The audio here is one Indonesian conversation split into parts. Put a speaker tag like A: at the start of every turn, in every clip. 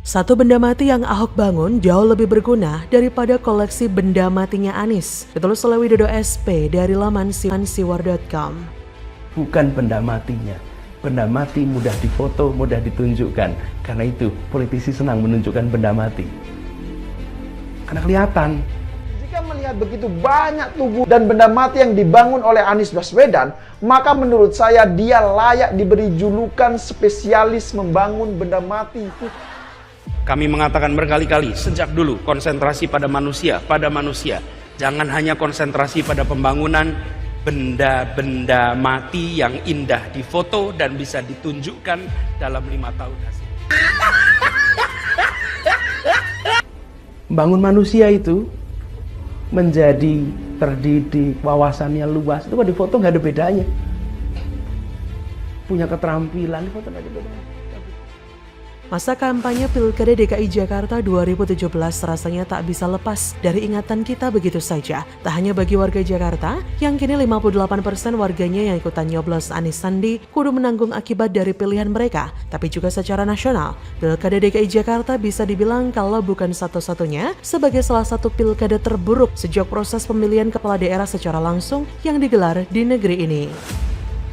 A: Satu benda mati yang Ahok bangun jauh lebih berguna daripada koleksi benda matinya Anies. Ditulis oleh Widodo SP dari laman siwar.com.
B: Bukan benda matinya. Benda mati mudah difoto, mudah ditunjukkan. Karena itu politisi senang menunjukkan benda mati. Karena kelihatan.
C: Jika melihat begitu banyak tubuh dan benda mati yang dibangun oleh Anies Baswedan, maka menurut saya dia layak diberi julukan spesialis membangun benda mati.
D: Kami mengatakan berkali-kali sejak dulu konsentrasi pada manusia. Jangan hanya konsentrasi pada pembangunan benda-benda mati yang indah difoto dan bisa ditunjukkan dalam 5 tahun hasil.
B: Bangun manusia itu menjadi terdidik, wawasannya luas. Itu kalau difoto nggak ada bedanya. Punya keterampilan, difoto nggak ada bedanya.
A: Masa kampanye Pilkada DKI Jakarta 2017 rasanya tak bisa lepas dari ingatan kita begitu saja. Tak hanya bagi warga Jakarta, yang kini 58% warganya yang ikutan nyoblos Anies Sandi kudu menanggung akibat dari pilihan mereka. Tapi juga secara nasional, Pilkada DKI Jakarta bisa dibilang kalau bukan satu-satunya sebagai salah satu pilkada terburuk sejak proses pemilihan kepala daerah secara langsung yang digelar di negeri ini.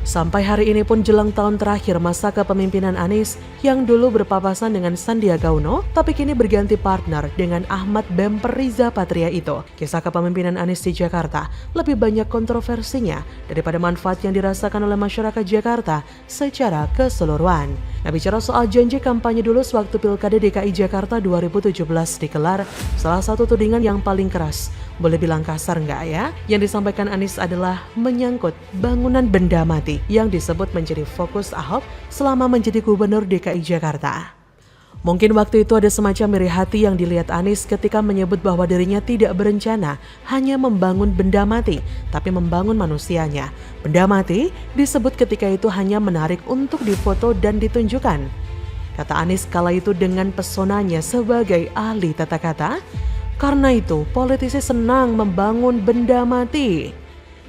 A: Sampai hari ini pun jelang tahun terakhir masa kepemimpinan Anies yang dulu berpapasan dengan Sandiaga Uno, tapi kini berganti partner dengan Ahmad Bemper Riza Patria itu. Kisah kepemimpinan Anies di Jakarta lebih banyak kontroversinya daripada manfaat yang dirasakan oleh masyarakat Jakarta secara keseluruhan. Nah, bicara soal janji kampanye dulu sewaktu Pilkada DKI Jakarta 2017 digelar, salah satu tudingan yang paling keras, boleh bilang kasar nggak ya, yang disampaikan Anies adalah menyangkut bangunan benda mati yang disebut menjadi fokus Ahok selama menjadi gubernur DKI Jakarta. Mungkin waktu itu ada semacam iri hati yang dilihat Anies ketika menyebut bahwa dirinya tidak berencana hanya membangun benda mati, tapi membangun manusianya. Benda mati disebut ketika itu hanya menarik untuk difoto dan ditunjukkan. Kata Anies kala itu dengan pesonanya sebagai ahli tata kata, karena itu politisi senang membangun benda mati.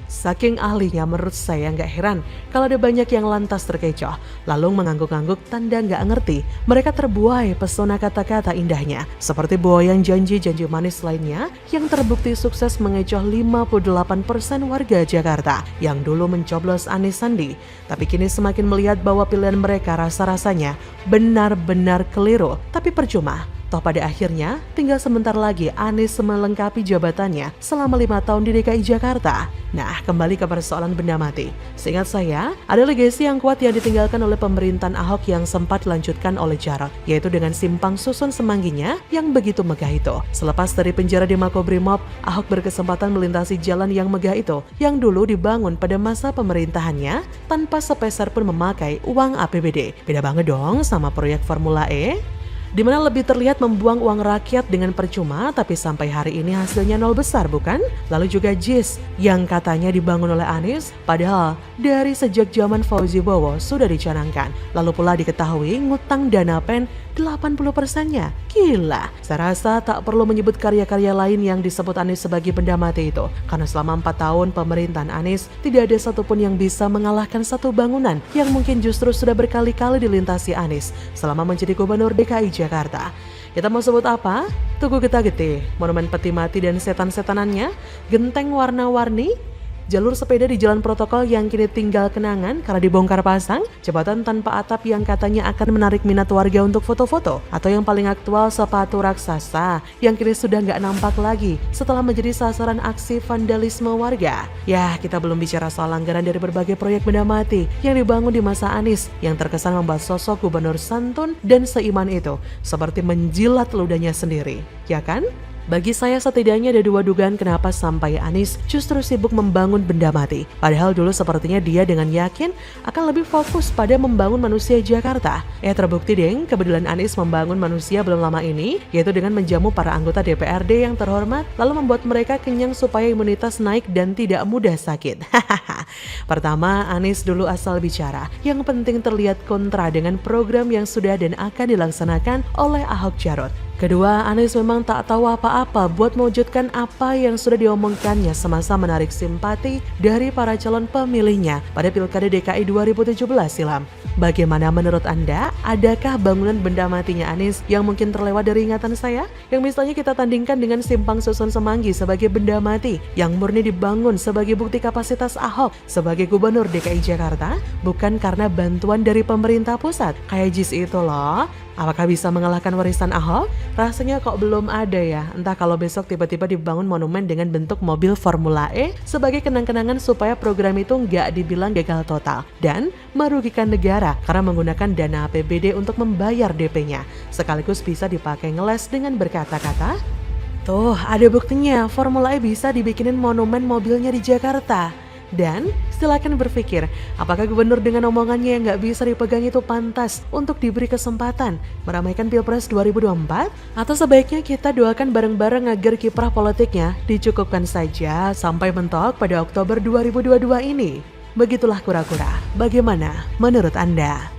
A: Saking ahlinya menurut saya nggak heran kalau ada banyak yang lantas terkecoh, lalu mengangguk-angguk tanda nggak ngerti. Mereka terbuai pesona kata-kata indahnya, seperti buayan janji-janji manis lainnya yang terbukti sukses mengecoh 58% warga Jakarta yang dulu mencoblos Anies Sandi. Tapi kini semakin melihat bahwa pilihan mereka rasa-rasanya benar-benar keliru, tapi percuma. Toh pada akhirnya tinggal sebentar lagi Anies melengkapi jabatannya selama 5 tahun di DKI Jakarta. Nah, kembali ke persoalan benda mati. Seingat saya, ada legasi yang kuat yang ditinggalkan oleh pemerintahan Ahok yang sempat dilanjutkan oleh Jarot, yaitu dengan simpang susun semangginya yang begitu megah itu. Selepas dari penjara di Makobrimob, Ahok berkesempatan melintasi jalan yang megah itu yang dulu dibangun pada masa pemerintahannya tanpa sepeser pun memakai uang APBD. Beda banget dong sama proyek Formula E, di mana lebih terlihat membuang uang rakyat dengan percuma, tapi sampai hari ini hasilnya nol besar, bukan? Lalu juga JIS yang katanya dibangun oleh Anies, padahal dari sejak zaman Fauzi Bowo sudah dicanangkan. Lalu pula diketahui ngutang dana PEN 80%-nya. Gila, saya rasa tak perlu menyebut karya-karya lain yang disebut Anies sebagai benda mati itu, karena selama 4 tahun pemerintahan Anies tidak ada satupun yang bisa mengalahkan satu bangunan yang mungkin justru sudah berkali-kali dilintasi Anies selama menjadi gubernur DKI Jakarta. Kita mau sebut apa? Tugu Getah-Getih, monumen peti mati dan setan-setanannya, genteng warna-warni, jalur sepeda di jalan protokol yang kini tinggal kenangan karena dibongkar pasang, jembatan tanpa atap yang katanya akan menarik minat warga untuk foto-foto, atau yang paling aktual sepatu raksasa yang kini sudah nggak nampak lagi setelah menjadi sasaran aksi vandalisme warga. Ya, kita belum bicara soal anggaran dari berbagai proyek benda mati yang dibangun di masa Anies yang terkesan membuat sosok gubernur santun dan seiman itu seperti menjilat ludahnya sendiri, ya kan? Bagi saya setidaknya ada 2 dugaan kenapa sampai Anies justru sibuk membangun benda mati. Padahal dulu sepertinya dia dengan yakin akan lebih fokus pada membangun manusia Jakarta. Terbukti deng, kebetulan Anies membangun manusia belum lama ini, yaitu dengan menjamu para anggota DPRD yang terhormat, lalu membuat mereka kenyang supaya imunitas naik dan tidak mudah sakit. Pertama, Anies dulu asal bicara. Yang penting terlihat kontra dengan program yang sudah dan akan dilaksanakan oleh Ahok Jarot. Kedua, Anies memang tak tahu apa-apa buat mewujudkan apa yang sudah diomongkannya semasa menarik simpati dari para calon pemilihnya pada Pilkada DKI 2017 silam. Bagaimana menurut Anda? Adakah bangunan benda matinya Anies yang mungkin terlewat dari ingatan saya? Yang misalnya kita tandingkan dengan Simpang Susun Semanggi sebagai benda mati yang murni dibangun sebagai bukti kapasitas Ahok sebagai Gubernur DKI Jakarta, bukan karena bantuan dari pemerintah pusat. Kayak JIS itu loh. Apakah bisa mengalahkan warisan Ahok? Rasanya kok belum ada ya. Entah kalau besok tiba-tiba dibangun monumen dengan bentuk mobil Formula E sebagai kenang-kenangan supaya program itu nggak dibilang gagal total dan merugikan negara karena menggunakan dana APBD untuk membayar DP-nya. Sekaligus bisa dipakai ngeles dengan berkata-kata, tuh ada buktinya Formula E bisa dibikinin monumen mobilnya di Jakarta. Dan silakan berpikir, apakah gubernur dengan omongannya yang nggak bisa dipegang itu pantas untuk diberi kesempatan meramaikan Pilpres 2024? Atau sebaiknya kita doakan bareng-bareng agar kiprah politiknya dicukupkan saja sampai mentok pada Oktober 2022 ini? Begitulah kura-kura. Bagaimana menurut Anda?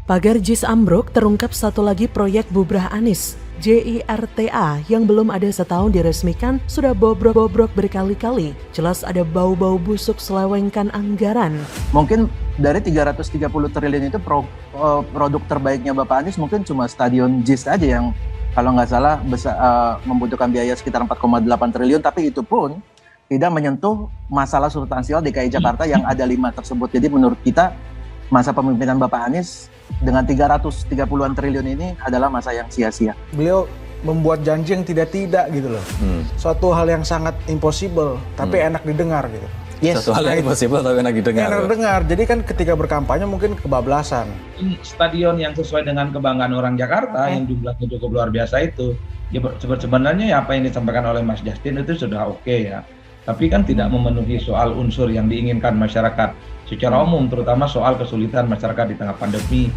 A: Pagar JIS ambruk, terungkap satu lagi proyek bubrah Anies. JIRTA yang belum ada setahun diresmikan sudah bobrok-bobrok berkali-kali. Jelas ada bau-bau busuk selewengkan anggaran.
E: Mungkin dari 330 triliun itu produk terbaiknya Bapak Anies mungkin cuma stadion JIS aja yang kalau nggak salah membutuhkan biaya sekitar 4,8 triliun, tapi itu pun tidak menyentuh masalah substansial DKI Jakarta yang ada 5 tersebut. Jadi menurut kita masa pemimpinan Bapak Anies dengan 330-an triliun ini adalah masa yang sia-sia.
F: Beliau membuat janji yang tidak-tidak gitu loh. Suatu hal yang sangat impossible, tapi enak didengar gitu.
E: Yes.
G: Suatu hal yang impossible tapi enak didengar.
F: Enak didengar, jadi kan ketika berkampanye mungkin kebablasan.
H: Stadion yang sesuai dengan kebanggaan orang Jakarta, yang jumlahnya cukup luar biasa itu. Ya, sebenarnya ya apa yang disampaikan oleh Mas Justin itu sudah oke ya. Tapi kan tidak memenuhi soal unsur yang diinginkan masyarakat secara umum, terutama soal kesulitan masyarakat di tengah pandemi.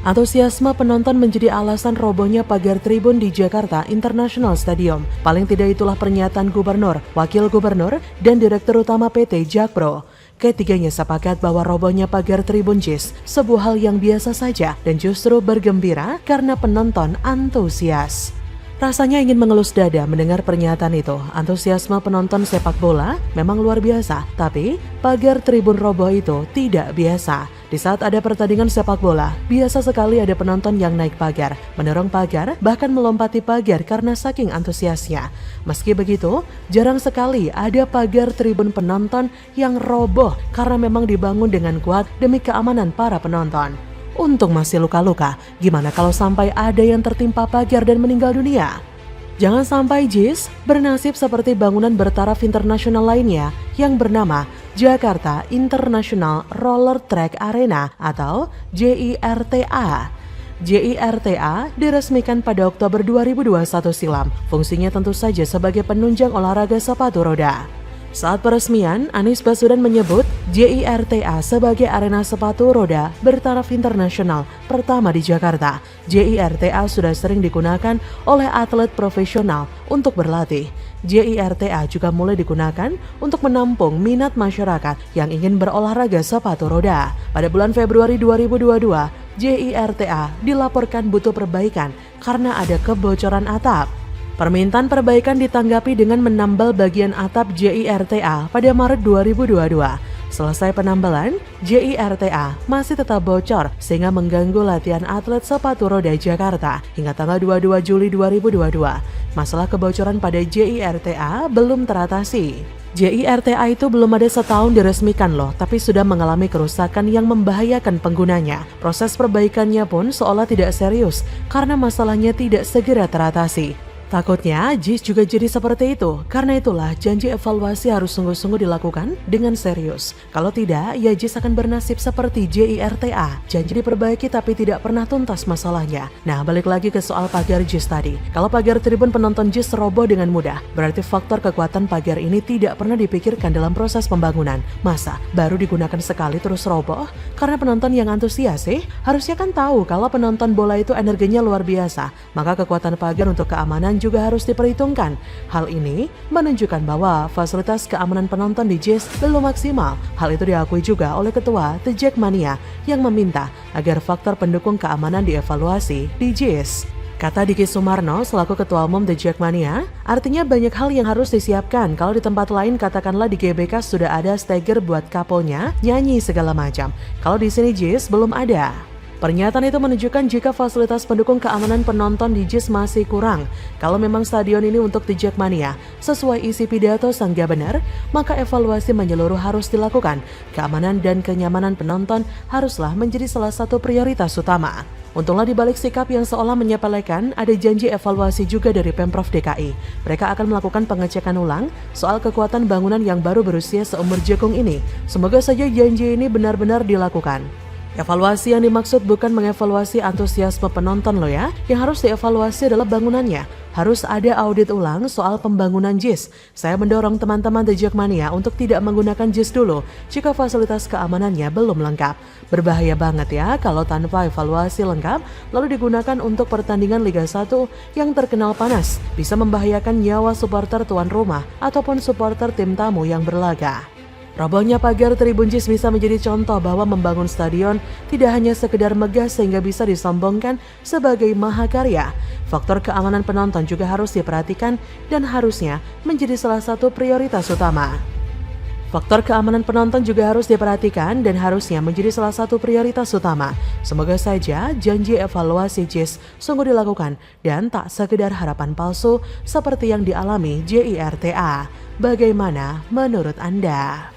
A: Antusiasme penonton menjadi alasan robohnya pagar tribun di Jakarta International Stadium. Paling tidak itulah pernyataan Gubernur, Wakil Gubernur, dan Direktur Utama PT Jakpro. Ketiganya sepakat bahwa robohnya pagar tribun JIS sebuah hal yang biasa saja dan justru bergembira karena penonton antusias. Rasanya ingin mengelus dada mendengar pernyataan itu. Antusiasme penonton sepak bola memang luar biasa, tapi pagar tribun roboh itu tidak biasa. Di saat ada pertandingan sepak bola, biasa sekali ada penonton yang naik pagar, mendorong pagar, bahkan melompati pagar karena saking antusiasnya. Meski begitu, jarang sekali ada pagar tribun penonton yang roboh karena memang dibangun dengan kuat demi keamanan para penonton. Untung masih luka-luka, gimana kalau sampai ada yang tertimpa pagar dan meninggal dunia? Jangan sampai JIS bernasib seperti bangunan bertaraf internasional lainnya yang bernama Jakarta International Roller Track Arena atau JIRTA. JIRTA diresmikan pada Oktober 2021 silam. Fungsinya tentu saja sebagai penunjang olahraga sepatu roda. Saat peresmian, Anies Baswedan menyebut JIRTA sebagai arena sepatu roda bertaraf internasional pertama di Jakarta. JIRTA sudah sering digunakan oleh atlet profesional untuk berlatih. JIRTA juga mulai digunakan untuk menampung minat masyarakat yang ingin berolahraga sepatu roda. Pada bulan Februari 2022, JIRTA dilaporkan butuh perbaikan karena ada kebocoran atap. Permintaan perbaikan ditanggapi dengan menambal bagian atap JIRTA pada Maret 2022. Selesai penambalan, JIRTA masih tetap bocor sehingga mengganggu latihan atlet sepatu roda Jakarta hingga tanggal 22 Juli 2022. Masalah kebocoran pada JIRTA belum teratasi. JIRTA itu belum ada setahun diresmikan loh, tapi sudah mengalami kerusakan yang membahayakan penggunanya. Proses perbaikannya pun seolah tidak serius karena masalahnya tidak segera teratasi. Takutnya JIS juga jadi seperti itu. Karena itulah janji evaluasi harus sungguh-sungguh dilakukan dengan serius. Kalau tidak, ya JIS akan bernasib seperti JIRTA. Janji diperbaiki tapi tidak pernah tuntas masalahnya. Nah, balik lagi ke soal pagar JIS tadi. Kalau pagar tribun penonton JIS roboh dengan mudah, berarti faktor kekuatan pagar ini tidak pernah dipikirkan dalam proses pembangunan. Masa baru digunakan sekali terus roboh? Karena penonton yang antusias sih, harusnya kan tahu kalau penonton bola itu energinya luar biasa. Maka kekuatan pagar untuk keamanan juga harus diperhitungkan. Hal ini menunjukkan bahwa fasilitas keamanan penonton di JIS belum maksimal. Hal itu diakui juga oleh Ketua The Jackmania yang meminta agar faktor pendukung keamanan dievaluasi di JIS. Kata Diki Sumarno selaku Ketua Umum The Jackmania, artinya banyak hal yang harus disiapkan. Kalau di tempat lain katakanlah di GBK sudah ada stagger buat couple-nya, nyanyi segala macam. Kalau di sini JIS belum ada. Pernyataan itu menunjukkan jika fasilitas pendukung keamanan penonton di JIS masih kurang. Kalau memang stadion ini untuk The Jackmania, sesuai isi pidato Sangga benar, maka evaluasi menyeluruh harus dilakukan. Keamanan dan kenyamanan penonton haruslah menjadi salah satu prioritas utama. Untunglah di balik sikap yang seolah menyepelekan, ada janji evaluasi juga dari Pemprov DKI. Mereka akan melakukan pengecekan ulang soal kekuatan bangunan yang baru berusia seumur jagung ini. Semoga saja janji ini benar-benar dilakukan. Evaluasi yang dimaksud bukan mengevaluasi antusiasme penonton loh ya. Yang harus dievaluasi adalah bangunannya. Harus ada audit ulang soal pembangunan JIS. Saya mendorong teman-teman The Jackmania untuk tidak menggunakan JIS dulu jika fasilitas keamanannya belum lengkap. Berbahaya banget ya kalau tanpa evaluasi lengkap lalu digunakan untuk pertandingan Liga 1 yang terkenal panas. Bisa membahayakan nyawa supporter tuan rumah ataupun supporter tim tamu yang berlaga. Robohnya pagar tribun JIS bisa menjadi contoh bahwa membangun stadion tidak hanya sekedar megah sehingga bisa disombongkan sebagai mahakarya. Faktor keamanan penonton juga harus diperhatikan dan harusnya menjadi salah satu prioritas utama. Faktor keamanan penonton juga harus diperhatikan dan harusnya menjadi salah satu prioritas utama. Semoga saja janji evaluasi JIS sungguh dilakukan dan tak sekedar harapan palsu seperti yang dialami JIRTA. Bagaimana menurut Anda?